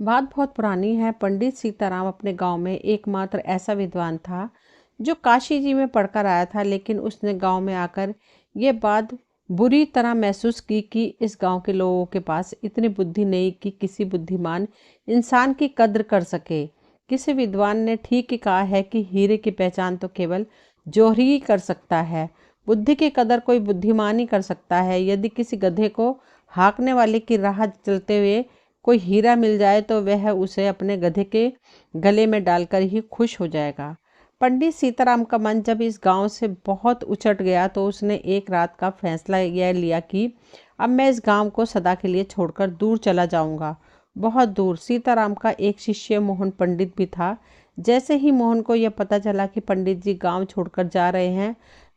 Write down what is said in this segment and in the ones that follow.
बात बहुत पुरानी है। पंडित सीताराम अपने गांव में एकमात्र ऐसा विद्वान था जो काशी जी में पढ़कर आया था, लेकिन उसने गांव में आकर ये बात बुरी तरह महसूस की कि इस गांव के लोगों के पास इतनी बुद्धि नहीं कि किसी बुद्धिमान इंसान की कद्र कर सके। किसी विद्वान ने ठीक ही कहा है कि हीरे की पहचान तो केवल जौहरी ही कर सकता है, बुद्धि की कदर कोई बुद्धिमान ही कर सकता है। यदि किसी गधे को हाँकने वाले की राह चलते हुए कोई हीरा मिल जाए तो वह उसे अपने गधे के गले में डालकर ही खुश हो जाएगा। पंडित सीताराम का मन जब इस गांव से बहुत उचट गया तो उसने एक रात का फैसला यह लिया कि अब मैं इस गांव को सदा के लिए छोड़कर दूर चला जाऊंगा, बहुत दूर। सीताराम का एक शिष्य मोहन पंडित भी था। जैसे ही मोहन को यह पता चला कि पंडित जी गांव छोड़कर जा रहे हैं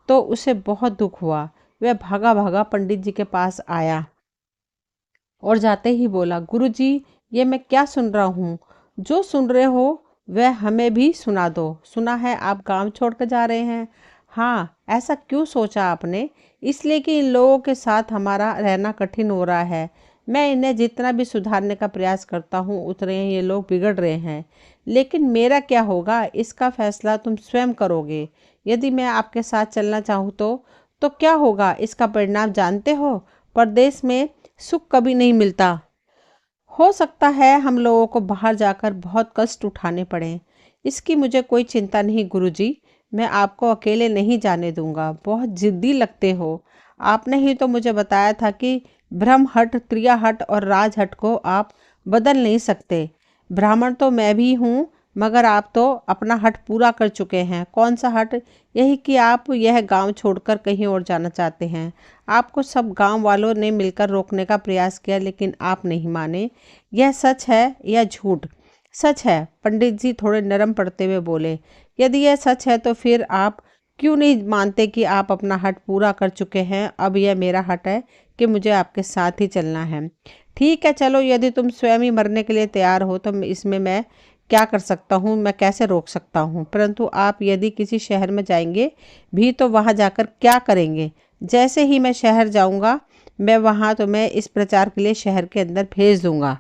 तो उसे बहुत दुख हुआ। वह भागा भागा पंडित जी के पास आया और जाते ही बोला, गुरुजी, ये मैं क्या सुन रहा हूँ? जो सुन रहे हो वह हमें भी सुना दो। सुना है आप गांव छोड़कर जा रहे हैं। हाँ, ऐसा क्यों सोचा आपने? इसलिए कि इन लोगों के साथ हमारा रहना कठिन हो रहा है। मैं इन्हें जितना भी सुधारने का प्रयास करता हूँ उतने ये लोग बिगड़ रहे हैं। लेकिन मेरा क्या होगा, इसका फैसला तुम स्वयं करोगे। यदि मैं आपके साथ चलना चाहूँ तो क्या होगा इसका परिणाम जानते हो? परदेश में सुख कभी नहीं मिलता। हो सकता है हम लोगों को बाहर जाकर बहुत कष्ट उठाने पड़े। इसकी मुझे कोई चिंता नहीं गुरुजी। मैं आपको अकेले नहीं जाने दूंगा। बहुत जिद्दी लगते हो। आपने ही तो मुझे बताया था कि ब्रह्महट, त्रियाहट और राजहट को आप बदल नहीं सकते। ब्राह्मण तो मैं भी हूँ, मगर आप तो अपना हट पूरा कर चुके हैं। कौन सा हट? यही कि आप यह गांव छोड़कर कहीं और जाना चाहते हैं। आपको सब गांव वालों ने मिलकर रोकने का प्रयास किया, लेकिन आप नहीं माने। यह सच है या झूठ? सच है, पंडित जी थोड़े नरम पड़ते हुए बोले। यदि यह सच है तो फिर आप क्यों नहीं मानते कि आप अपना हट पूरा कर चुके हैं? अब यह मेरा हट है कि मुझे आपके साथ ही चलना है। ठीक है, चलो, यदि तुम स्वयं ही मरने के लिए तैयार हो तो इसमें मैं क्या कर सकता हूँ? मैं कैसे रोक सकता हूँ? परंतु आप यदि किसी शहर में जाएंगे भी तो वहाँ जाकर क्या करेंगे? जैसे ही मैं शहर जाऊँगा मैं वहाँ तुम्हें इस प्रचार के लिए शहर के अंदर भेज दूँगा।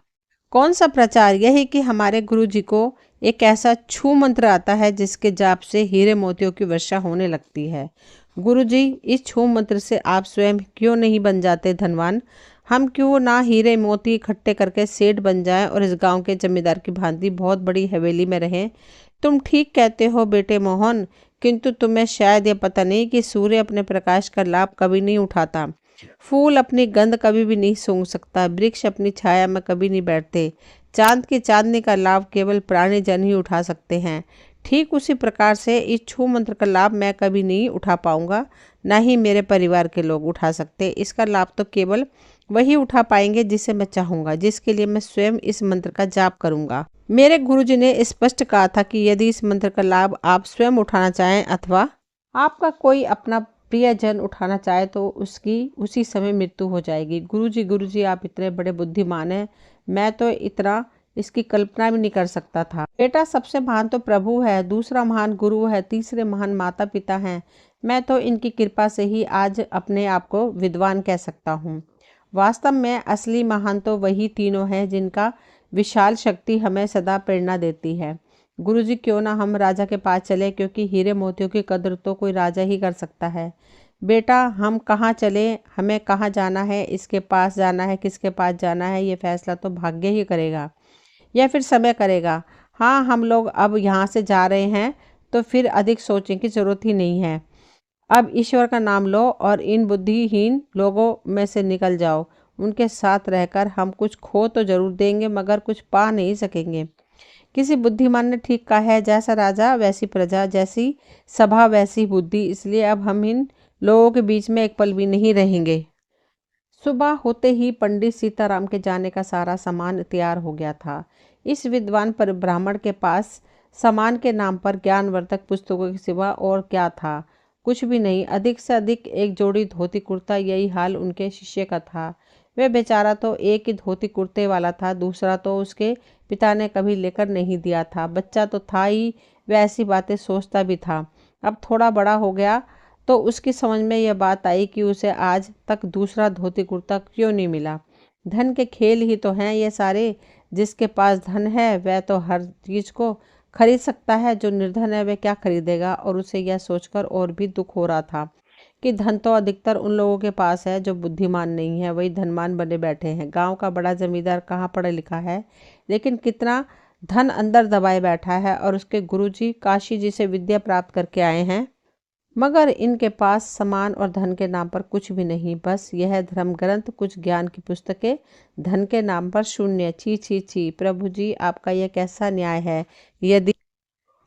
कौन सा प्रचार? यही कि हमारे गुरु जी को एक ऐसा छू मंत्र आता है जिसके जाप से हीरे मोतियों की वर्षा होने लगती है। गुरु जी, इस छू मंत्र से आप स्वयं क्यों नहीं बन जाते धनवान? हम क्यों ना हीरे मोती इकट्ठे करके सेठ बन जाएं और इस गांव के जमींदार की भांति बहुत बड़ी हवेली में रहें? तुम ठीक कहते हो बेटे मोहन, किंतु तुम्हें शायद यह पता नहीं कि सूर्य अपने प्रकाश का लाभ कभी नहीं उठाता। फूल अपनी गंध कभी भी नहीं सूंघ सकता। वृक्ष अपनी छाया में कभी नहीं बैठते। चांद की चांदनी का लाभ केवल प्राणी जन ही उठा सकते हैं। ठीक उसी प्रकार से इस छू मंत्र का लाभ मैं कभी नहीं उठा पाऊंगा, ना ही मेरे परिवार के लोग उठा सकते। इसका लाभ तो केवल वही उठा पाएंगे जिसे मैं चाहूंगा, जिसके लिए मैं स्वयं इस मंत्र का जाप करूंगा। मेरे गुरुजी ने स्पष्ट कहा था कि यदि इस मंत्र का लाभ आप स्वयं उठाना चाहें अथवा आपका कोई अपना प्रियजन उठाना चाहे तो उसकी उसी समय मृत्यु हो जाएगी। गुरुजी, आप इतने बड़े बुद्धिमान हैं, मैं तो इतना इसकी कल्पना भी नहीं कर सकता था। बेटा, सबसे महान तो प्रभु है, दूसरा महान गुरु है, तीसरे महान माता पिता हैं। मैं तो इनकी कृपा से ही आज अपने आप को विद्वान कह सकता हूँ। वास्तव में असली महान तो वही तीनों हैं जिनका विशाल शक्ति हमें सदा प्रेरणा देती है। गुरुजी, क्यों ना हम राजा के पास चले, क्योंकि हीरे मोतियों की कद्र तो कोई राजा ही कर सकता है। बेटा, हम कहाँ चले, हमें कहाँ जाना है, इसके पास जाना है, किसके पास जाना है, ये फैसला तो भाग्य ही करेगा या फिर समय करेगा। हाँ, हम लोग अब यहाँ से जा रहे हैं तो फिर अधिक सोचने की जरूरत ही नहीं है। अब ईश्वर का नाम लो और इन बुद्धिहीन लोगों में से निकल जाओ। उनके साथ रहकर हम कुछ खो तो जरूर देंगे मगर कुछ पा नहीं सकेंगे। किसी बुद्धिमान ने ठीक कहा है, जैसा राजा वैसी प्रजा, जैसी सभा वैसी बुद्धि। इसलिए अब हम इन लोगों के बीच में एक पल भी नहीं रहेंगे। सुबह होते ही पंडित सीताराम के जाने का सारा सामान तैयार हो गया था। इस विद्वान पर ब्राह्मण के पास सामान के नाम पर ज्ञानवर्धक पुस्तकों के सिवा और क्या था? कुछ भी नहीं। अधिक से अधिक एक जोड़ी धोती कुर्ता, यही हाल उनके शिष्य का था। वह बेचारा तो एक ही धोती कुर्ते वाला था, दूसरा तो उसके पिता ने कभी लेकर नहीं दिया था। बच्चा तो था ही, वह ऐसी बातें सोचता भी था। अब थोड़ा बड़ा हो गया तो उसकी समझ में यह बात आई कि उसे आज तक दूसरा धोती कुर्ता क्यों नहीं मिला। धन के खेल ही तो हैं ये सारे। जिसके पास धन है वह तो हर चीज को खरीद सकता है, जो निर्धन है वह क्या खरीदेगा। और उसे यह सोचकर और भी दुख हो रहा था कि धन तो अधिकतर उन लोगों के पास है जो बुद्धिमान नहीं है, वही धनवान बने बैठे हैं। गांव का बड़ा जमींदार कहाँ पढ़ा लिखा है, लेकिन कितना धन अंदर दबाए बैठा है। और उसके गुरुजी काशी जी से विद्या प्राप्त करके आए हैं, मगर इनके पास सम्मान और धन के नाम पर कुछ भी नहीं, बस यह धर्म ग्रंथ, कुछ ज्ञान की पुस्तकें, धन के नाम पर शून्य। छी छी छी प्रभु जी, आपका यह कैसा न्याय है? यदि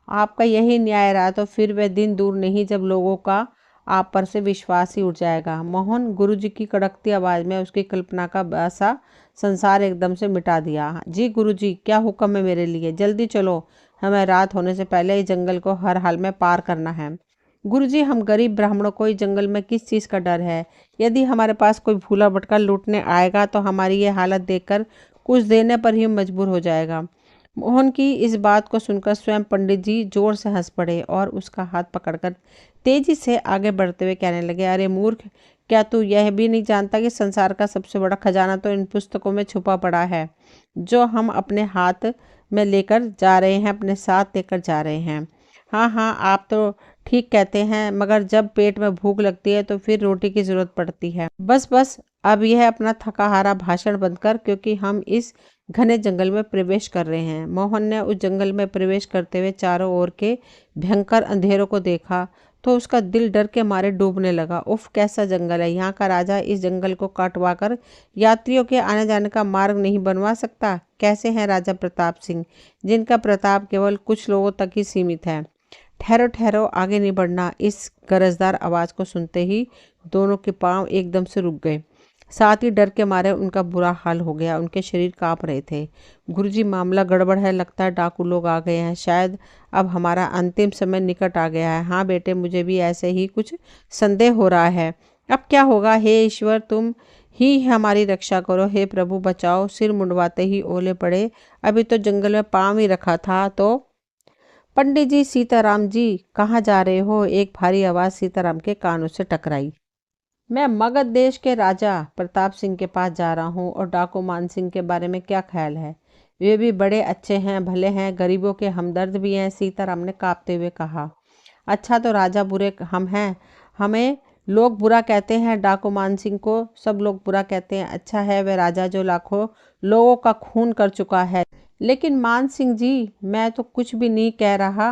आपका यही न्याय रहा तो फिर वह दिन दूर नहीं जब लोगों का आप पर से विश्वास ही उठ जाएगा। मोहन गुरुजी की कड़कती आवाज में उसकी कल्पना का ऐसा संसार एकदम से मिटा दिया। जी गुरुजी, क्या हुक्म है मेरे लिए? जल्दी चलो, हमें रात होने से पहले इस जंगल को हर हाल में पार करना है। गुरुजी, हम गरीब ब्राह्मणों को इस जंगल में किस चीज़ का डर है? यदि हमारे पास कोई भूला भटका लूटने आएगा तो हमारी ये हालत देखकर कुछ देने पर ही मजबूर हो जाएगा। मोहन की इस बात को सुनकर स्वयं पंडित जी जोर से हंस पड़े और उसका हाथ पकड़कर तेजी से आगे बढ़ते हुए कहने लगे, अरे मूर्ख, क्या तू यह भी नहीं जानता कि संसार का सबसे बड़ा खजाना तो इन पुस्तकों में छुपा पड़ा है, जो हम अपने हाथ में लेकर जा रहे हैं, अपने साथ लेकर जा रहे हैं। हाँ हाँ, आप तो ठीक कहते हैं, मगर जब पेट में भूख लगती है तो फिर रोटी की जरूरत पड़ती है। बस बस, अब यह अपना थका हारा भाषण बंद कर, क्योंकि हम इस घने जंगल में प्रवेश कर रहे हैं। मोहन ने उस जंगल में प्रवेश करते हुए चारों ओर के भयंकर अंधेरों को देखा तो उसका दिल डर के मारे डूबने लगा। उफ, कैसा जंगल है! यहाँ का राजा इस जंगल को काटवा कर यात्रियों के आने जाने का मार्ग नहीं बनवा सकता? कैसे हैं राजा प्रताप सिंह, जिनका प्रताप केवल कुछ लोगों तक ही सीमित है? ठहरो ठहरो, आगे नहीं बढ़ना। इस गरजदार आवाज को सुनते ही दोनों के पांव एकदम से रुक गए, साथ ही डर के मारे उनका बुरा हाल हो गया, उनके शरीर कांप रहे थे। गुरुजी, मामला गड़बड़ है, लगता है डाकू लोग आ गए हैं, शायद अब हमारा अंतिम समय निकट आ गया है। हाँ बेटे, मुझे भी ऐसे ही कुछ संदेह हो रहा है। अब क्या होगा? हे ईश्वर, तुम ही हमारी रक्षा करो, हे प्रभु बचाओ। सिर मुंडवाते ही ओले पड़े, अभी तो जंगल में पाँव ही रखा था तो। पंडित जी, सीताराम जी, कहाँ जा रहे हो? एक भारी आवाज सीताराम के कानों से टकराई। मैं मगध देश के राजा प्रताप सिंह के पास जा रहा हूँ, और डाकू मान सिंह के बारे में क्या ख्याल है? वे भी बड़े अच्छे हैं, भले हैं, गरीबों के हमदर्द भी हैं, सीताराम ने कांपते हुए कहा। अच्छा, तो राजा बुरे हम हैं? हमें लोग बुरा कहते हैं, डाकू मान सिंह को सब लोग बुरा कहते हैं। अच्छा है वह राजा जो लाखों लोगों का खून कर चुका है। लेकिन मान सिंह जी, मैं तो कुछ भी नहीं कह रहा।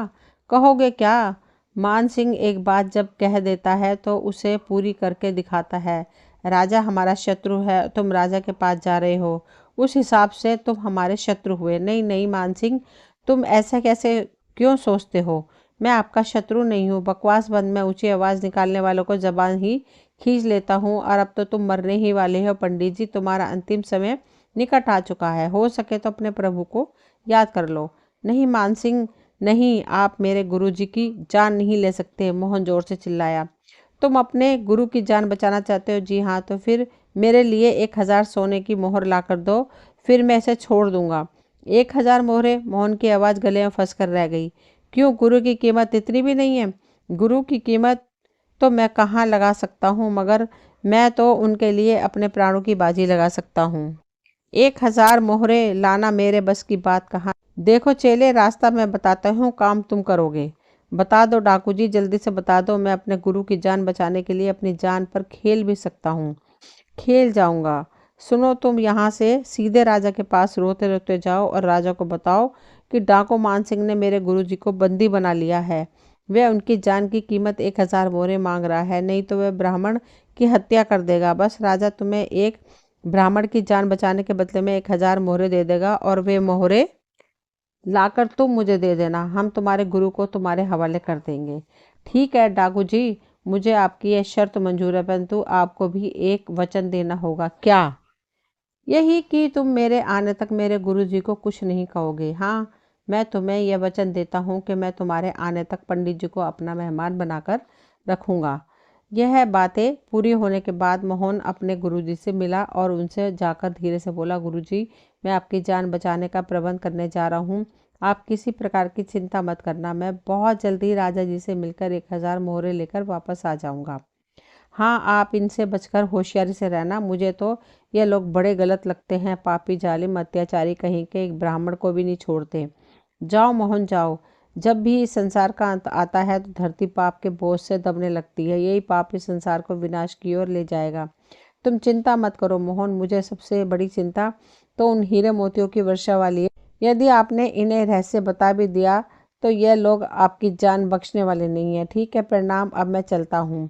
कहोगे क्या? मान सिंह एक बात जब कह देता है तो उसे पूरी करके दिखाता है। राजा हमारा शत्रु है, तुम राजा के पास जा रहे हो, उस हिसाब से तुम हमारे शत्रु हुए। नहीं नहीं मान सिंह, तुम ऐसा कैसे क्यों सोचते हो? मैं आपका शत्रु नहीं हूँ। बकवास बंद। मैं ऊंची आवाज निकालने वालों को जबान ही खींच लेता हूँ, और अब तो तुम मरने ही वाले हो। पंडित जी, तुम्हारा अंतिम समय निकट आ चुका है, हो सके तो अपने प्रभु को याद कर लो। नहीं मान सिंह, नहीं, आप मेरे गुरुजी की जान नहीं ले सकते, मोहन जोर से चिल्लाया। तुम अपने गुरु की जान बचाना चाहते हो? जी हाँ, तो फिर मेरे लिए 1000 सोने की मोहर ला कर दो, फिर मैं इसे छोड़ दूंगा। 1000 मोहरे? मोहन की आवाज़ गले में फंस कर रह गई। क्यों, गुरु की कीमत इतनी भी नहीं है? गुरु की कीमत तो मैं कहाँ लगा सकता हूँ, मगर मैं तो उनके लिए अपने प्राणों की बाजी लगा सकता हूँ। 1000 मोहरे लाना मेरे बस की बात कहाँ। देखो चेले, रास्ता मैं बताता हूँ, काम तुम करोगे। बता दो डाकू जी, जल्दी से बता दो। मैं अपने गुरु की जान बचाने के लिए अपनी जान पर खेल भी सकता हूँ। खेल जाऊंगा? सुनो, तुम यहाँ से सीधे राजा के पास रोते रोते जाओ और राजा को बताओ कि डाकू मान सिंह ने मेरे गुरु जी को बंदी बना लिया है। वह उनकी जान की कीमत 1000 मोहरे मांग रहा है, नहीं तो वह ब्राह्मण की हत्या कर देगा। बस राजा तुम्हें एक ब्राह्मण की जान बचाने के बदले में 1000 मोहरे दे देगा, और वे मोहरे लाकर तुम मुझे दे देना। हम तुम्हारे गुरु को तुम्हारे हवाले कर देंगे। ठीक है डाकू जी, मुझे आपकी यह शर्त मंजूर है, परंतु आपको भी एक वचन देना होगा। क्या? यही कि तुम मेरे आने तक मेरे गुरु जी को कुछ नहीं कहोगे। हाँ, मैं तुम्हें यह वचन देता हूँ कि मैं तुम्हारे आने तक पंडित जी को अपना मेहमान बनाकर रखूँगा। यह बातें पूरी होने के बाद मोहन अपने गुरुजी से मिला और उनसे जाकर धीरे से बोला, गुरुजी, मैं आपकी जान बचाने का प्रबंध करने जा रहा हूँ, आप किसी प्रकार की चिंता मत करना। मैं बहुत जल्दी राजा जी से मिलकर 1000 मोहरे लेकर वापस आ जाऊँगा। हाँ, आप इनसे बचकर होशियारी से रहना। मुझे तो ये लोग बड़े गलत लगते हैं, पापी, जालिम, अत्याचारी कहीं के, एक ब्राह्मण को भी नहीं छोड़ते। जाओ मोहन जाओ। जब भी इस संसार का अंत आता है तो धरती पाप के बोझ से दबने लगती है। यही पाप इस संसार को विनाश की ओर ले जाएगा। तुम चिंता मत करो मोहन, मुझे सबसे बड़ी चिंता तो उन हीरे मोतियों की वर्षा वाली है। यदि आपने इन्हें रहस्य बता भी दिया तो ये लोग आपकी जान बख्शने वाले नहीं है। ठीक है, प्रणाम, अब मैं चलता हूँ।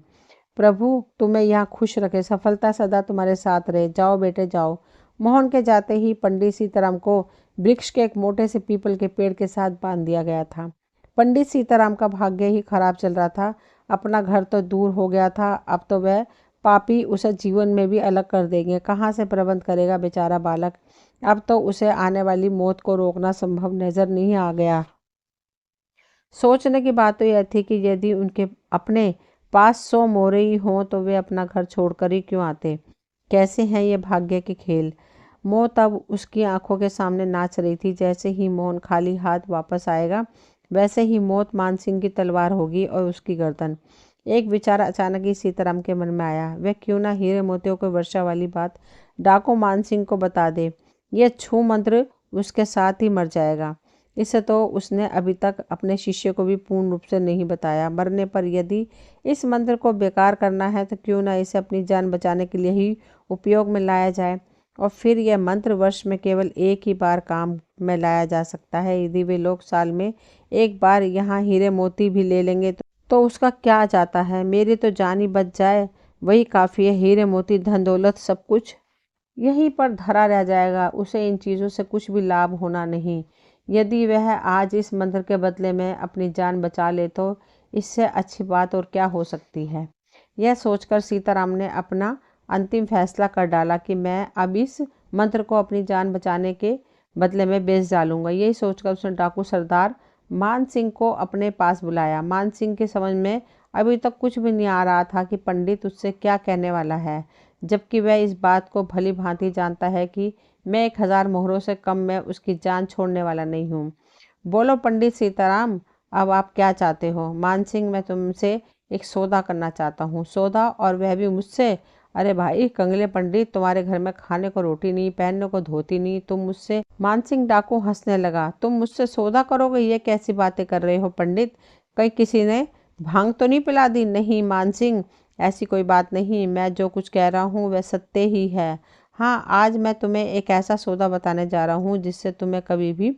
प्रभु तुम्हें यहाँ खुश रखे, सफलता सदा तुम्हारे साथ रहे। जाओ बेटे जाओ। मोहन के जाते ही पंडित सीताराम को वृक्ष के एक मोटे से पीपल के पेड़ के साथ बांध दिया गया था। पंडित सीताराम का भाग्य ही खराब चल रहा था। अपना घर तो दूर हो गया था, अब तो वह पापी उसे जीवन में भी अलग कर देंगे। कहाँ से प्रबंध करेगा बेचारा बालक। अब तो उसे आने वाली मौत को रोकना संभव नजर नहीं आ गया। सोचने की बात तो यह थी कि यदि उनके अपने पास 100 मोरे हों तो वे अपना घर छोड़कर ही क्यों आते। कैसे हैं ये भाग्य के खेल। मौत अब उसकी आंखों के सामने नाच रही थी। जैसे ही मोहन खाली हाथ वापस आएगा वैसे ही मौत मानसिंह की तलवार होगी और उसकी गर्दन। एक विचार अचानक ही सीताराम के मन में आया। वह क्यों ना हीरे मोतियों को वर्षा वाली बात डाकू मानसिंह को बता दे। यह छू मंत्र उसके साथ ही मर जाएगा। इसे तो उसने अभी तक अपने शिष्य को भी पूर्ण रूप से नहीं बताया। मरने पर यदि इस मंत्र को बेकार करना है तो क्यों ना इसे अपनी जान बचाने के लिए ही उपयोग में लाया जाए। और फिर यह मंत्र वर्ष में केवल एक ही बार काम में लाया जा सकता है। यदि वे लोग साल में एक बार यहाँ हीरे मोती भी ले लेंगे तो उसका क्या जाता है। मेरी तो जान ही बच जाए वही काफ़ी है। हीरे मोती, धन दौलत, सब कुछ यहीं पर धरा रह जाएगा। उसे इन चीज़ों से कुछ भी लाभ होना नहीं। यदि वह आज इस मंत्र के बदले में अपनी जान बचा ले तो इससे अच्छी बात और क्या हो सकती है। यह सोचकर सीताराम ने अपना अंतिम फैसला कर डाला कि मैं अब इस मंत्र को अपनी जान बचाने के बदले में बेच डालूंगा। यही सोचकर उसने डाकू सरदार मान सिंह को अपने पास बुलाया। मान सिंह के समझ में अभी तक कुछ भी नहीं आ रहा था कि पंडित उससे क्या कहने वाला है, जबकि वह इस बात को भली भांति जानता है कि मैं 1000 मोहरों से कम में उसकी जान छोड़ने वाला नहीं हूँ। बोलो पंडित सीताराम, अब आप क्या चाहते हो। मान सिंह, मैं तुमसे एक सौदा करना चाहता हूँ। सौदा, और वह भी मुझसे। अरे भाई कंगले पंडित, तुम्हारे घर में खाने को रोटी नहीं, पहनने को धोती नहीं, तुम मुझसे। मान सिंह डाकू हंसने लगा। तुम मुझसे सौदा करोगे, ये कैसी बातें कर रहे हो पंडित। कहीं किसी ने भांग तो नहीं पिला दी। नहीं मान सिंह, ऐसी कोई बात नहीं। मैं जो कुछ कह रहा हूँ वह सत्य ही है। हाँ, आज मैं तुम्हें एक ऐसा सौदा बताने जा रहा हूँ जिससे तुम्हें कभी भी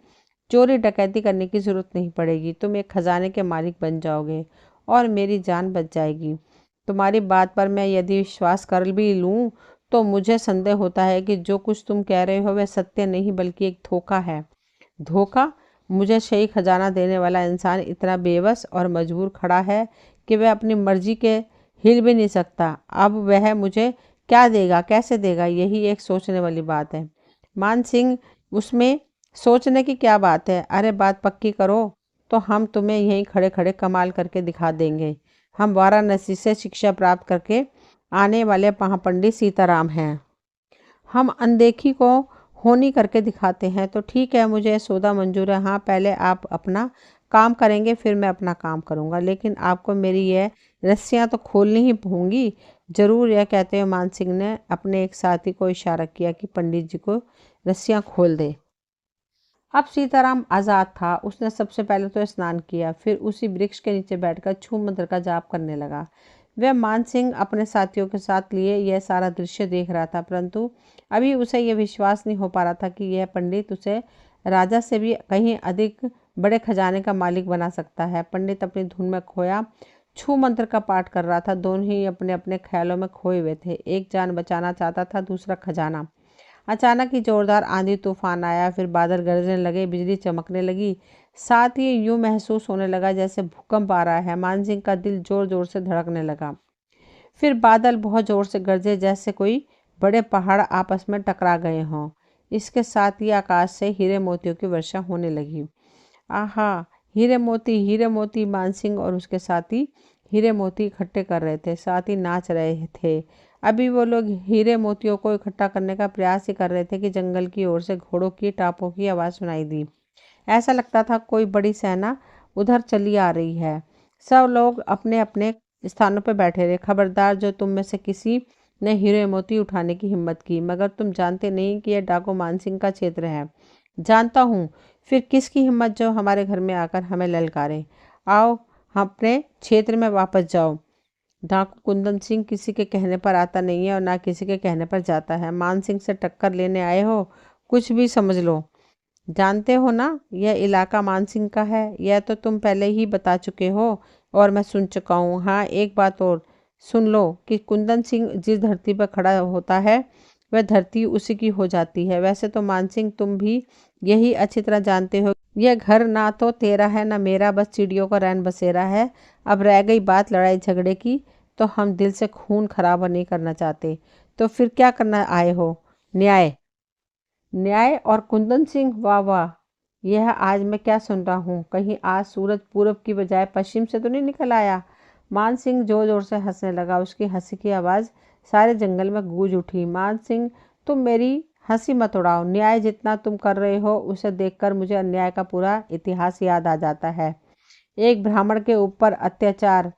चोरी डकैती करने की जरूरत नहीं पड़ेगी। तुम एक खजाने के मालिक बन जाओगे और मेरी जान बच जाएगी। तुम्हारी बात पर मैं यदि विश्वास कर भी लूँ तो मुझे संदेह होता है कि जो कुछ तुम कह रहे हो वह सत्य नहीं बल्कि एक धोखा है। धोखा। मुझे सही खजाना देने वाला इंसान इतना बेबस और मजबूर खड़ा है कि वह अपनी मर्जी के हिल भी नहीं सकता। अब वह मुझे क्या देगा, कैसे देगा, यही एक सोचने वाली बात है। मान सिंह, उसमें सोचने की क्या बात है। अरे बात पक्की करो तो हम तुम्हें यहीं खड़े खड़े कमाल करके दिखा देंगे। हम वाराणसी से शिक्षा प्राप्त करके आने वाले महापंडित सीताराम हैं। हम अनदेखी को होनी करके दिखाते हैं। तो ठीक है, मुझे सौदा मंजूर है। हाँ, पहले आप अपना काम करेंगे फिर मैं अपना काम करूँगा, लेकिन आपको मेरी यह रस्सियाँ तो खोलनी ही होंगी। जरूर, यह कहते हुए मान सिंह ने अपने एक साथी को इशारा किया कि पंडित जी को रस्सियाँ खोल दे। अब सीताराम आज़ाद था। उसने सबसे पहले तो स्नान किया, फिर उसी वृक्ष के नीचे बैठकर छू मंत्र का जाप करने लगा। वह मान सिंह अपने साथियों के साथ लिए यह सारा दृश्य देख रहा था, परंतु अभी उसे यह विश्वास नहीं हो पा रहा था कि यह पंडित उसे राजा से भी कहीं अधिक बड़े खजाने का मालिक बना सकता है। पंडित अपनी धुन में खोया छू मंत्र का पाठ कर रहा था। दोनों ही अपने अपने ख्यालों में खोए हुए थे। एक जान बचाना चाहता था, दूसरा खजाना। अचानक ही जोरदार आंधी तूफान आया, फिर बादल गरजने लगे, बिजली चमकने लगी। साथ ही यूं महसूस होने लगा जैसे भूकंप आ रहा है। मान सिंह का दिल जोर जोर से धड़कने लगा। फिर बादल बहुत जोर से गरजे जैसे कोई बड़े पहाड़ आपस में टकरा गए हों। इसके साथ ही आकाश से हीरे मोतियों की वर्षा होने लगी। आहा, हीरे मोती, हीरे मोती। मान सिंह और उसके साथी हीरे मोती इकट्ठे कर रहे थे, साथ ही नाच रहे थे। अभी वो लोग हीरे मोतियों को इकट्ठा करने का प्रयास ही कर रहे थे कि जंगल की ओर से घोड़ों की टापों की आवाज़ सुनाई दी। ऐसा लगता था कोई बड़ी सेना उधर चली आ रही है। सब लोग अपने अपने स्थानों पर बैठे रहे। खबरदार, जो तुम में से किसी ने हीरे मोती उठाने की हिम्मत की। मगर तुम जानते नहीं कि यह डाकू मानसिंह का क्षेत्र है। जानता हूँ। फिर किसकी हिम्मत जो हमारे घर में आकर हमें ललकारे। आओ, हम अपने क्षेत्र में वापस जाओ। डाकू कुंदन सिंह किसी के कहने पर आता नहीं है और ना किसी के कहने पर जाता है। मान सिंह से टक्कर लेने आए हो, कुछ भी समझ लो। जानते हो ना, यह इलाका मान सिंह का है। यह तो तुम पहले ही बता चुके हो और मैं सुन चुका हूँ। हाँ, एक बात और सुन लो कि कुंदन सिंह जिस धरती पर खड़ा होता है वह धरती उसी की हो जाती है। वैसे तो मान सिंह, तुम भी यही अच्छी तरह जानते हो, यह घर ना तो तेरा है ना मेरा, बस चिड़ियों का रैन बसेरा है। अब रह गई बात लड़ाई झगड़े की, तो हम दिल से खून खराबा नहीं करना चाहते। तो फिर क्या करना आए हो? न्याय। न्याय और कुंदन सिंह, वाह वाह। यह आज मैं क्या सुन रहा हूँ? कहीं आज सूरज पूरब की बजाय पश्चिम से तो नहीं निकल आया? मान सिंह जोर जोर से हंसने लगा। उसकी हंसी की आवाज़ सारे जंगल में गूंज उठी। मान सिंह, तुम मेरी हंसी मत उड़ाओ। न्याय जितना तुम कर रहे हो उसे देखकर मुझे अन्याय का पूरा इतिहास याद आ जाता है। एक ब्राह्मण के ऊपर अत्याचार।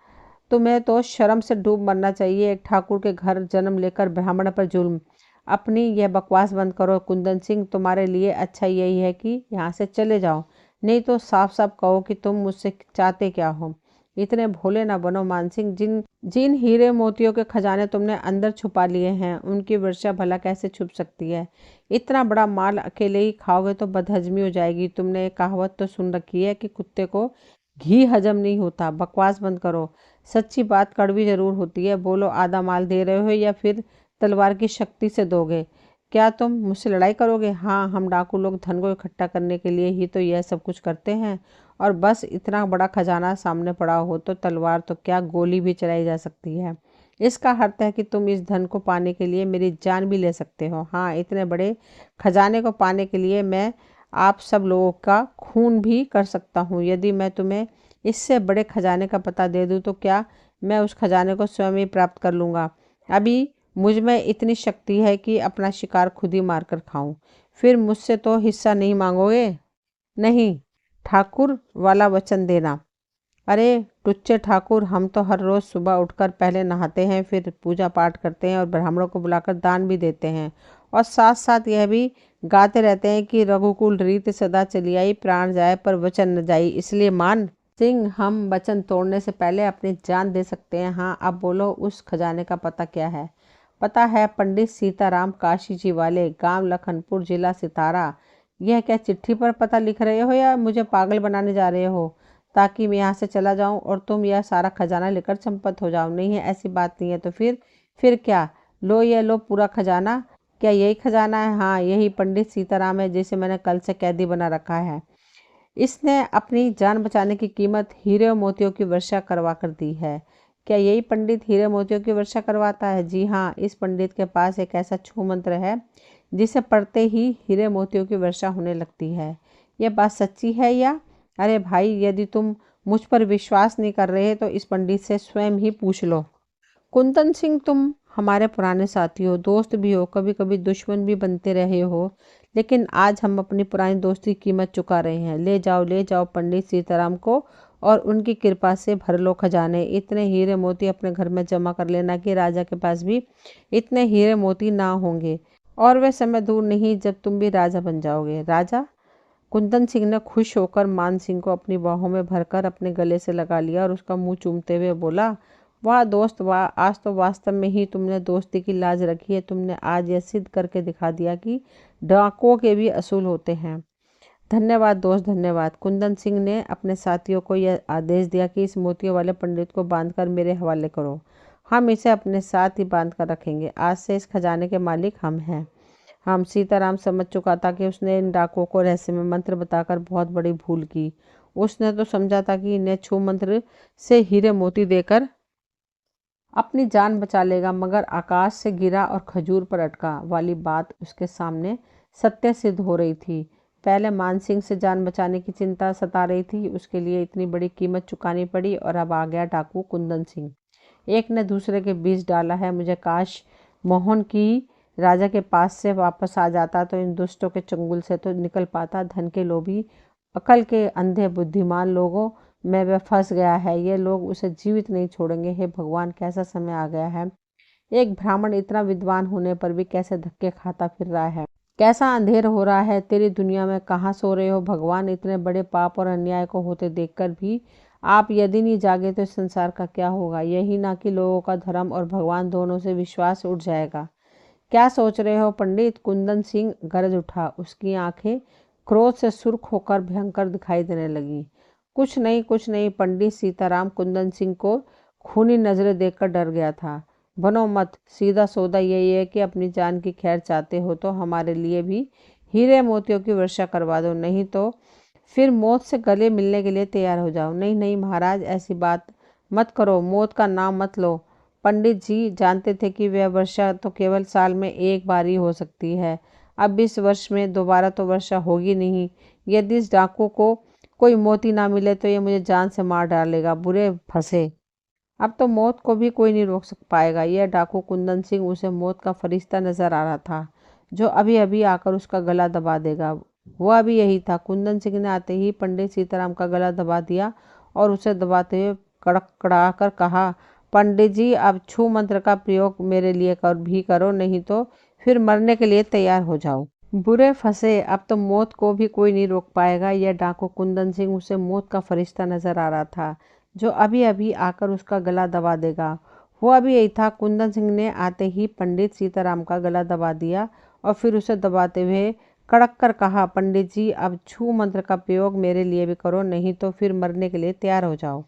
तुम्हें तो शर्म से डूब मरना चाहिए। एक ठाकुर के घर जन्म लेकर ब्राह्मण पर जुल्म। अपनी यह बकवास बंद करो कुंदन सिंह। तुम्हारे लिए अच्छा यही है कि यहाँ से चले जाओ, नहीं तो साफ साफ कहो कि तुम मुझसे चाहते क्या हो। इतने भोले ना बनो मान सिंह। जिन जिन हीरे मोतियों के खजाने तुमने अंदर छुपा लिए हैं उनकी वर्षा भला कैसे छुप सकती है? इतना बड़ा माल अकेले ही खाओगे तो बदहजमी हो जाएगी। तुमने एक कहावत तो सुन रखी है कि कुत्ते को घी हजम नहीं होता। बकवास बंद करो। सच्ची बात कड़वी जरूर होती है। बोलो, आधा माल दे रहे हो या फिर तलवार की शक्ति से दोगे? क्या तुम मुझसे लड़ाई करोगे? हाँ, हम डाकू लोग धन को इकट्ठा करने के लिए ही तो यह सब कुछ करते हैं। और बस इतना बड़ा खजाना सामने पड़ा हो तो तलवार तो क्या, गोली भी चलाई जा सकती है। इसका अर्थ है कि तुम इस धन को पाने के लिए मेरी जान भी ले सकते हो। हाँ, इतने बड़े खजाने को पाने के लिए मैं आप सब लोगों का खून भी कर सकता हूँ। यदि मैं तुम्हें इससे बड़े खजाने का पता दे दूँ तो क्या मैं उस खजाने को स्वयं ही प्राप्त कर लूँगा? अभी मुझ में इतनी शक्ति है कि अपना शिकार खुद ही मार कर खाऊं। फिर मुझसे तो हिस्सा नहीं मांगोगे? नहीं, ठाकुर वाला वचन देना। अरे टुच्चे ठाकुर, हम तो हर रोज सुबह उठकर पहले नहाते हैं, फिर पूजा पाठ करते हैं और ब्राह्मणों को बुलाकर दान भी देते हैं। और साथ साथ यह भी गाते रहते हैं कि रघुकुल रीत सदा चली आई, प्राण जाए पर वचन न जाई। इसलिए मान सिंह, हम वचन तोड़ने से पहले अपनी जान दे सकते हैं। हाँ, अब बोलो, उस खजाने का पता क्या है? पता है पंडित सीताराम, काशी जी वाले, गांव लखनपुर, जिला सितारा। यह क्या चिट्ठी पर पता लिख रहे हो या मुझे पागल बनाने जा रहे हो ताकि मैं यहाँ से चला जाऊँ और तुम यह सारा खजाना लेकर चंपत हो जाओ? नहीं है, ऐसी बात नहीं है। तो फिर क्या? लो, ये लो पूरा खजाना। क्या यही खजाना है? हाँ, यही पंडित सीताराम है जिसे मैंने कल से कैदी बना रखा है। इसने अपनी जान बचाने की कीमत हीरे और मोतियों की वर्षा करवा कर दी है। क्या यही पंडित हीरे मोतियों की वर्षा करवाता है? जी हाँ, इस पंडित के पास एक ऐसा छू मंत्र है जिसे पढ़ते ही हीरे मोतियों की वर्षा होने लगती है। यह बात सच्ची है या? अरे भाई, यदि तुम मुझ पर विश्वास नहीं कर रहे तो इस पंडित से स्वयं ही पूछ लो। कुंदन सिंह, तुम हमारे पुराने साथी हो, दोस्त भी हो, कभी कभी दुश्मन भी बनते रहे हो, लेकिन आज हम अपनी पुरानी दोस्ती की कीमत चुका रहे हैं। ले जाओ पंडित सीताराम को और उनकी कृपा से भर लो खजाने। इतने हीरे मोती अपने घर में जमा कर लेना कि राजा के पास भी इतने हीरे मोती ना होंगे। और वह समय दूर नहीं जब तुम भी राजा बन जाओगे। राजा? कुंदन सिंह ने खुश होकर मान सिंह को अपनी बाहों में भरकर अपने गले से लगा लिया और उसका मुंह चूमते हुए बोला, वाह दोस्त वाह, आज तो वास्तव में ही तुमने दोस्ती की लाज रखी है। तुमने आज यह सिद्ध करके दिखा दिया कि डाकुओं के भी असूल होते हैं। धन्यवाद दोस्त, धन्यवाद। कुंदन सिंह ने अपने साथियों को यह आदेश दिया कि इस मोतियों वाले पंडित को बांधकर मेरे हवाले करो। हम इसे अपने साथ ही बांध कर रखेंगे। आज से इस खजाने के मालिक हम हैं। हम सीताराम समझ चुका था कि उसने इन डाकुओं को रहस्यमय मंत्र बताकर बहुत बड़ी भूल की। उसने तो समझा था कि इन्हें छू मंत्र से हीरे मोती देकर अपनी जान बचा लेगा, मगर आकाश से गिरा और खजूर पर अटका वाली बात उसके सामने सत्य सिद्ध हो रही थी। पहले मान सिंह से जान बचाने की चिंता सता रही थी, उसके लिए इतनी बड़ी कीमत चुकानी पड़ी, और अब आ गया डाकू कुंदन सिंह। एक ने दूसरे के बीच डाला है। मुझे काश मोहन की राजा के पास से वापस आ जाता तो इन दुष्टों के चंगुल से तो निकल पाता। धन के लोभी, अकल के अंधे बुद्धिमान लोगों, में वह फंस गया है। ये लोग उसे जीवित नहीं छोड़ेंगे। हे भगवान, कैसा समय आ गया है। एक ब्राह्मण इतना विद्वान होने पर भी कैसे धक्के खाता फिर रहा है। कैसा अंधेर हो रहा है तेरी दुनिया में। कहाँ सो रहे हो भगवान। इतने बड़े पाप और अन्याय को होते देखकर भी आप यदि नहीं जागे तो इस संसार का क्या होगा। यही ना कि लोगों का धर्म और भगवान दोनों से विश्वास उठ जाएगा। क्या सोच रहे हो पंडित। कुंदन सिंह गरज उठा। उसकी आंखें क्रोध से सुर्ख होकर भयंकर दिखाई देने लगी। कुछ नहीं, कुछ नहीं। पंडित सीताराम कुंदन सिंह को खूनी नजरें देखकर डर गया था। बनो मत। सीधा सौदा यही है कि अपनी जान की खैर चाहते हो तो हमारे लिए भी हीरे मोतियों की वर्षा करवा दो, नहीं तो फिर मौत से गले मिलने के लिए तैयार हो जाओ। नहीं नहीं महाराज, ऐसी बात मत करो। मौत का नाम मत लो। पंडित जी जानते थे कि वह वर्षा तो केवल साल में एक बार ही हो सकती है। अब इस वर्ष में दोबारा तो वर्षा होगी नहीं। यदि इस डाकू को कोई मोती ना मिले तो ये मुझे जान से मार डालेगा। बुरे फंसे। अब तो मौत को भी कोई नहीं रोक पाएगा। यह डाकू कुंदन सिंह उसे मौत का फरिश्ता नजर आ रहा था, जो अभी अभी आकर उसका गला दबा देगा। वह अभी यही था। कुंदन सिंह ने आते ही पंडित सीताराम का गला दबा दिया और उसे दबाते हुए कड़कड़ा कर कहा, पंडित जी अब छू मंत्र का प्रयोग मेरे लिए भी करो, नहीं तो फिर मरने के लिए तैयार हो जाओ। बुरे फंसे। अब तो मौत को भी कोई नहीं रोक पाएगा। यह डाकू कुंदन सिंह उसे मौत का फरिश्ता नजर आ रहा था, जो अभी अभी आकर उसका गला दबा देगा। वो अभी यही था। कुंदन सिंह ने आते ही पंडित सीताराम का गला दबा दिया और फिर उसे दबाते हुए कड़क कर कहा, पंडित जी अब छू मंत्र का प्रयोग मेरे लिए भी करो, नहीं तो फिर मरने के लिए तैयार हो जाओ।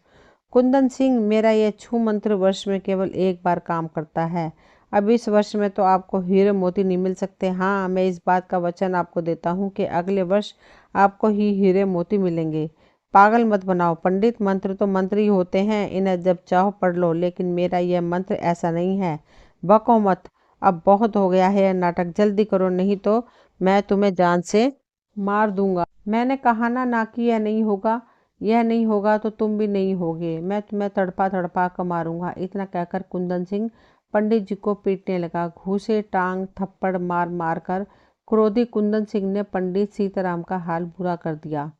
कुंदन सिंह, मेरा यह छू मंत्र वर्ष में केवल एक बार काम करता है। अब इस वर्ष में तो आपको हीरे मोती नहीं मिल सकते। हाँ, मैं इस बात का वचन आपको देता हूँ कि अगले वर्ष आपको ही हीरे मोती मिलेंगे। पागल मत बनाओ पंडित। मंत्र तो मंत्र ही होते हैं, इन्हें जब चाहो पढ़ लो, लेकिन मेरा यह मंत्र ऐसा नहीं है। बको मत। अब बहुत हो गया है यह नाटक। जल्दी करो, नहीं तो मैं तुम्हें जान से मार दूंगा। मैंने कहा ना कि यह नहीं होगा। यह नहीं होगा तो तुम भी नहीं होगे। मैं तुम्हें तड़पा तड़पा कर मारूंगा। इतना कहकर कुंदन सिंह पंडित जी को पीटने लगा। घूसे, टांग, थप्पड़ मार मार कर क्रोधी कुंदन सिंह ने पंडित सीताराम का हाल बुरा कर दिया।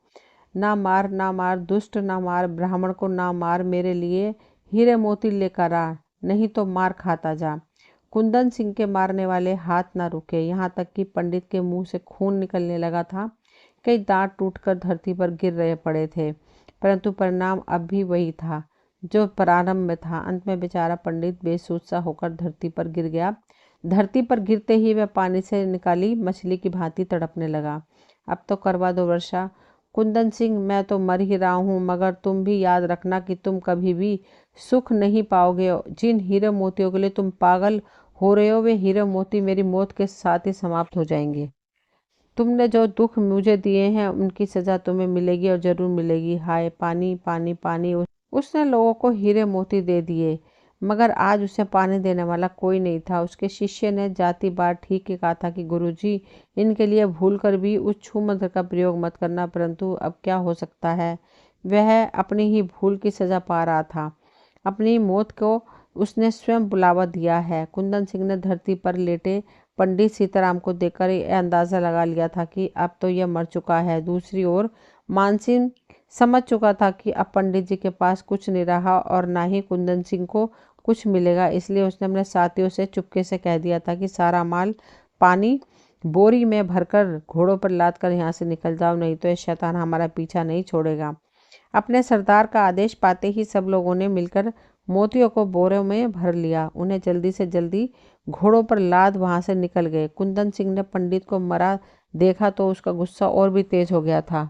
ना मार, ना मार दुष्ट, ना मार। ब्राह्मण को ना मार। मेरे लिए हीरे मोती लेकर आ, नहीं तो मार खाता जा। कुंदन सिंह के मारने वाले हाथ ना रुके, यहाँ तक कि पंडित के मुंह से खून निकलने लगा था। कई दांत टूटकर धरती पर गिर रहे पड़े थे, परंतु परिणाम अब भी वही था जो प्रारंभ में था। अंत में बेचारा पंडित बेसुध सा होकर धरती पर गिर गया। धरती पर गिरते ही वह पानी से निकाली मछली की भांति तड़पने लगा। अब तो करवा दो वर्षा। कुंदन सिंह, मैं तो मर ही रहा हूँ, मगर तुम भी याद रखना कि तुम कभी भी सुख नहीं पाओगे। जिन हीरे मोतियों के लिए तुम पागल हो रहे हो, वे हीरे मोती मेरी मौत के साथ ही समाप्त हो जाएंगे। तुमने जो दुख मुझे दिए हैं उनकी सजा तुम्हें मिलेगी और जरूर मिलेगी। हाय पानी, पानी, पानी। उसने लोगों को हीरे मोती दे दिए, मगर आज उसे पानी देने वाला कोई नहीं था। उसके शिष्य ने जाति बार ठीक ही कहा था कि गुरुजी, इनके लिए भूल कर भी उस छू मंत्र का प्रयोग मत करना। परंतु अब क्या हो सकता है। वह अपनी ही भूल की सजा पा रहा था। अपनी मौत को उसने स्वयं बुलावा दिया है। कुंदन सिंह ने धरती पर लेटे पंडित सीताराम को देखकर यह अंदाजा लगा लिया था कि अब तो यह मर चुका है। दूसरी ओर मानसिंह समझ चुका था कि अब पंडित जी के पास कुछ नहीं रहा और ना ही कुंदन सिंह को कुछ मिलेगा। इसलिए उसने अपने साथियों से चुपके से कह दिया था कि सारा माल पानी बोरी में भरकर घोड़ों पर लाद कर यहाँ से निकल जाओ, नहीं तो ये शैतान हमारा पीछा नहीं छोड़ेगा। अपने सरदार का आदेश पाते ही सब लोगों ने मिलकर मोतियों को बोरों में भर लिया। उन्हें जल्दी से जल्दी घोड़ों पर लाद वहां से निकल गए। कुंदन सिंह ने पंडित को मरा देखा तो उसका गुस्सा और भी तेज हो गया था।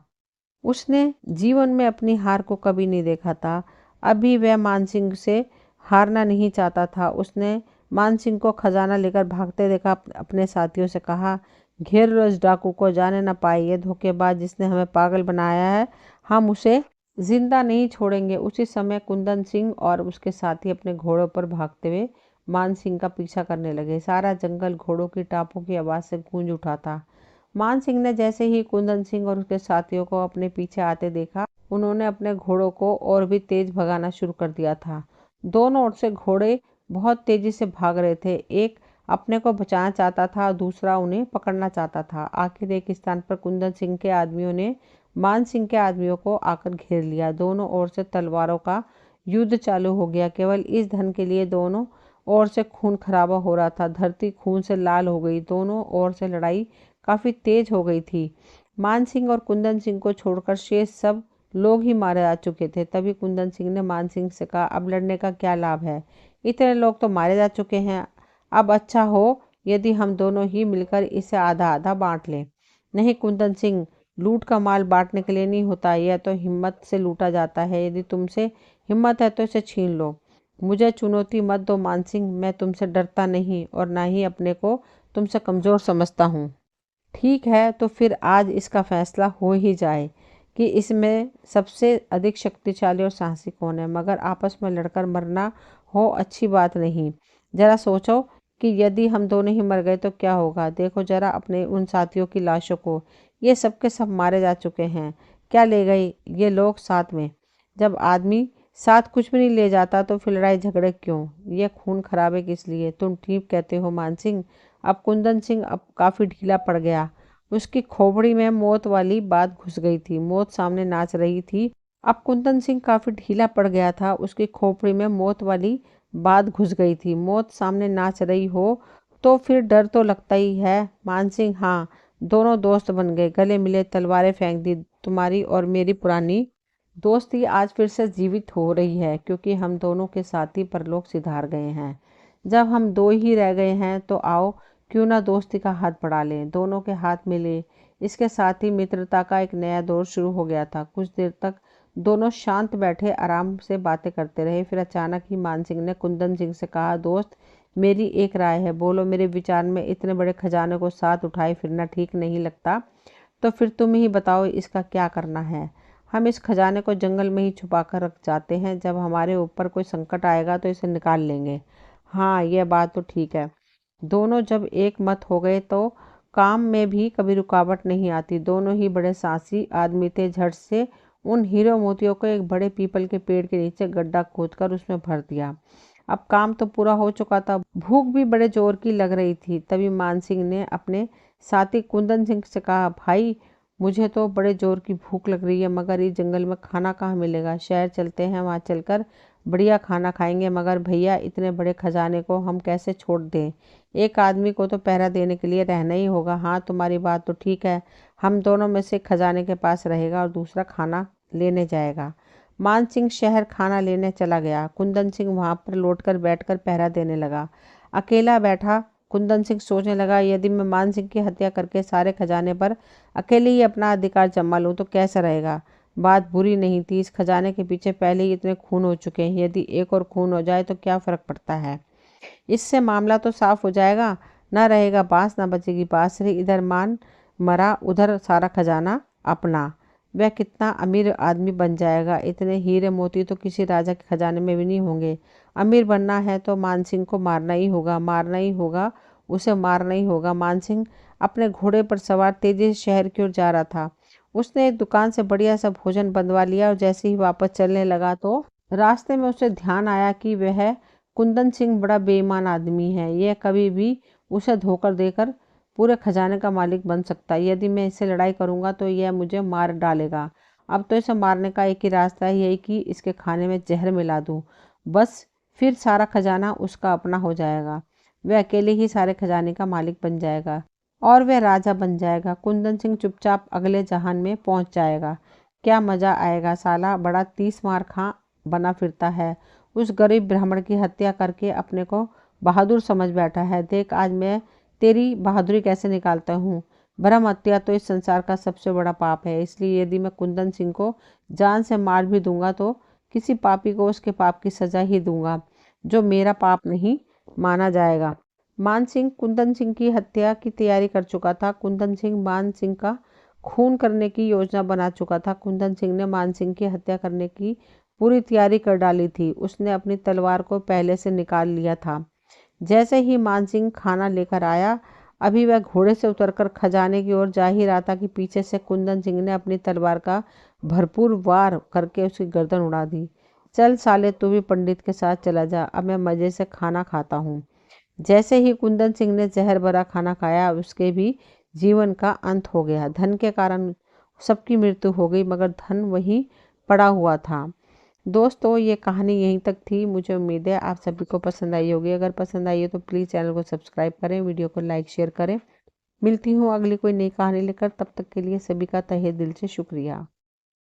उसने जीवन में अपनी हार को कभी नहीं देखा था। अभी वह मानसिंह से हारना नहीं चाहता था। उसने मानसिंह को खजाना लेकर भागते देखा। अपने साथियों से कहा, घेर लो इस डाकू को, जाने न पाए। ये धोखेबाज जिसने हमें पागल बनाया है, हम उसे जिंदा नहीं छोड़ेंगे। उसी समय कुंदन सिंह और उसके साथी अपने घोड़ों पर भागते हुए मान सिंह का पीछा करने लगे। सारा जंगल घोड़ों की टापों की आवाज से गूंज उठा था। मान सिंह ने जैसे ही कुंदन सिंह और उसके साथियों को अपने पीछे आते देखा, उन्होंने अपने घोड़ों को और भी तेज भगाना शुरू कर दिया था। दोनों ओर से घोड़े बहुत तेजी से भाग रहे थे। एक अपने को बचाना चाहता था और दूसरा उन्हें पकड़ना चाहता था। आखिर एक स्थान पर कुंदन सिंह के आदमियों ने मान सिंह के आदमियों को आकर घेर लिया। दोनों ओर से तलवारों का युद्ध चालू हो गया। केवल इस धन के लिए दोनों ओर से खून खराबा हो रहा था। धरती खून से लाल हो गई। दोनों ओर से लड़ाई काफी तेज हो गई थी। मान सिंह और कुंदन सिंह को छोड़कर शेष सब लोग ही मारे जा चुके थे। तभी कुंदन सिंह ने मान सिंह से कहा, अब लड़ने का क्या लाभ है, इतने लोग तो मारे जा चुके हैं। अब अच्छा हो यदि हम दोनों ही मिलकर इसे आधा आधा बांट लें। नहीं कुंदन सिंह, लूट का माल बांटने के लिए नहीं होता, यह तो हिम्मत से लूटा जाता है। यदि तुमसे हिम्मत है तो इसे छीन लो। मुझे चुनौती मत दो मान सिंह, मैं तुमसे डरता नहीं और ना ही अपने को तुमसे कमजोर समझता हूँ। ठीक है, तो फिर आज इसका फैसला हो ही जाए कि इसमें सबसे अधिक शक्तिशाली और साहसी कौन है। मगर आपस में लड़कर मरना हो अच्छी बात नहीं। जरा सोचो कि यदि हम दोनों ही मर गए तो क्या होगा। देखो जरा अपने उन साथियों की लाशों को, ये सब के सब मारे जा चुके हैं। क्या ले गए ये लोग साथ में? जब आदमी साथ कुछ भी नहीं ले जाता तो फिर लड़ाई झगड़े क्यों? ये खून खराबे किस लिए? तुम ठीक कहते हो मान सिंह। अब कुंदन सिंह अब काफी ढीला पड़ गया। उसकी खोपड़ी में मौत वाली बात घुस गई थी। मौत सामने नाच रही थी। अब कुंदन सिंह काफी ढीला पड़ गया था। उसकी खोपड़ी में मौत वाली बात घुस गई थी। मौत सामने नाच रही हो तो फिर डर तो लगता ही है। मान सिंह, हाँ, दोनों दोस्त बन गए, गले मिले, तलवारें फेंक दी। तुम्हारी और मेरी पुरानी दोस्ती आज फिर से जीवित हो रही है, क्योंकि हम दोनों के साथी परलोक सिधार गए हैं। जब हम दो ही रह गए हैं तो आओ क्यों ना दोस्ती का हाथ बढ़ा लें। दोनों के हाथ मिले। इसके साथ ही मित्रता का एक नया दौर शुरू हो गया था। कुछ देर तक दोनों शांत बैठे आराम से बातें करते रहे। फिर अचानक ही मान सिंह ने कुंदन सिंह से कहा, दोस्त, मेरी एक राय है, बोलो। मेरे विचार में इतने बड़े खजाने को साथ उठाए फिरना ठीक नहीं लगता। तो फिर तुम ही बताओ इसका क्या करना है। हम इस खजाने को जंगल में ही छुपा कर रख जाते हैं। जब हमारे ऊपर कोई संकट आएगा तो इसे निकाल लेंगे। हाँ, यह बात तो ठीक है। दोनों जब एक मत हो गए तो काम में भी कभी रुकावट नहीं आती। दोनों ही बड़े साहसी आदमी थे। झट से उन हीरो मोतियों को एक बड़े पीपल के पेड़ के नीचे गड्ढा खोदकर उसमें भर दिया। अब काम तो पूरा हो चुका था। भूख भी बड़े जोर की लग रही थी। तभी मान सिंह ने अपने साथी कुंदन सिंह से कहा, भाई, मुझे तो बड़े जोर की भूख लग रही है, मगर इस जंगल में खाना कहाँ मिलेगा। शहर चलते हैं, वहाँ चलकर बढ़िया खाना खाएंगे। मगर भैया, इतने बड़े खजाने को हम कैसे छोड़ दें? एक आदमी को तो पहरा देने के लिए रहना ही होगा। हाँ, तुम्हारी बात तो ठीक है। हम दोनों में से खजाने के पास रहेगा और दूसरा खाना लेने जाएगा। मान सिंह शहर खाना लेने चला गया। कुंदन सिंह वहां पर लौटकर बैठकर पहरा देने लगा। अकेला बैठा कुंदन सिंह सोचने लगा, यदि मैं मान सिंह की हत्या करके सारे खजाने पर अकेले ही अपना अधिकार जमा लूं तो कैसा रहेगा। बात बुरी नहीं थी। इस खजाने के पीछे पहले ही इतने खून हो चुके हैं। यदि एक और खून हो जाए तो क्या फर्क पड़ता है। इससे मामला तो साफ हो जाएगा। ना रहेगा बांस, ना बचेगी बांसुरी। इधर मान मरा, उधर सारा खजाना अपना। वह कितना अमीर आदमी बन जाएगा। इतने हीरे मोती तो किसी राजा के खजाने में भी नहीं होंगे। अमीर बनना है तो मान सिंह को मारना ही होगा, मारना ही होगा, उसे मारना ही होगा। मान सिंह अपने घोड़े पर सवार तेजी से शहर की ओर जा रहा था। उसने एक दुकान से बढ़िया सा भोजन बनवा लिया और जैसे ही वापस चलने लगा तो रास्ते में उसे ध्यान आया कि वह कुंदन सिंह बड़ा बेईमान आदमी है। यह कभी भी उसे धोखा देकर पूरे खजाने का मालिक बन सकता है। यदि मैं इससे लड़ाई करूंगा तो यह मुझे मार डालेगा। अब तो इसे मारने का एक ही रास्ता है, यही कि इसके खाने में जहर मिला दूं। बस फिर सारा खजाना उसका अपना हो जाएगा। वह अकेले ही सारे खजाने का मालिक बन जाएगा और वह राजा बन जाएगा। कुंदन सिंह चुपचाप अगले जहान में पहुंच जाएगा। क्या मजा आएगा। साला बड़ा 30 मार खां बना फिरता है। उस गरीब ब्राह्मण की हत्या करके अपने को बहादुर समझ बैठा है। देख आज मैं तेरी बहादुरी कैसे निकालता हूँ। ब्रह्म हत्या तो इस संसार का सबसे बड़ा पाप है। इसलिए यदि मैं कुंदन सिंह को जान से मार भी दूंगा तो किसी पापी को उसके पाप की सजा ही दूंगा, जो मेरा पाप नहीं माना जाएगा। मान सिंह कुंदन सिंह की हत्या की तैयारी कर चुका था। कुंदन सिंह मान सिंह का खून करने की योजना बना चुका था। कुंदन सिंह ने मान सिंह की हत्या करने की पूरी तैयारी कर डाली थी। उसने अपनी तलवार को पहले से निकाल लिया था। जैसे ही मान सिंह खाना लेकर आया, अभी वह घोड़े से उतरकर खजाने की ओर जा ही रहा था कि पीछे से कुंदन सिंह ने अपनी तलवार का भरपूर वार करके उसकी गर्दन उड़ा दी। चल साले, तू भी पंडित के साथ चला जा, अब मैं मजे से खाना खाता हूँ। जैसे ही कुंदन सिंह ने जहर भरा खाना खाया उसके भी जीवन का अंत हो गया। धन के कारण सबकी मृत्यु हो गई मगर धन वहीं पड़ा हुआ था। दोस्तों ये कहानी यहीं तक थी। मुझे उम्मीद है आप सभी को पसंद आई होगी। अगर पसंद आई है तो प्लीज़ चैनल को सब्सक्राइब करें, वीडियो को लाइक शेयर करें। मिलती हूँ अगली कोई नई कहानी लेकर, तब तक के लिए सभी का तहे दिल से शुक्रिया।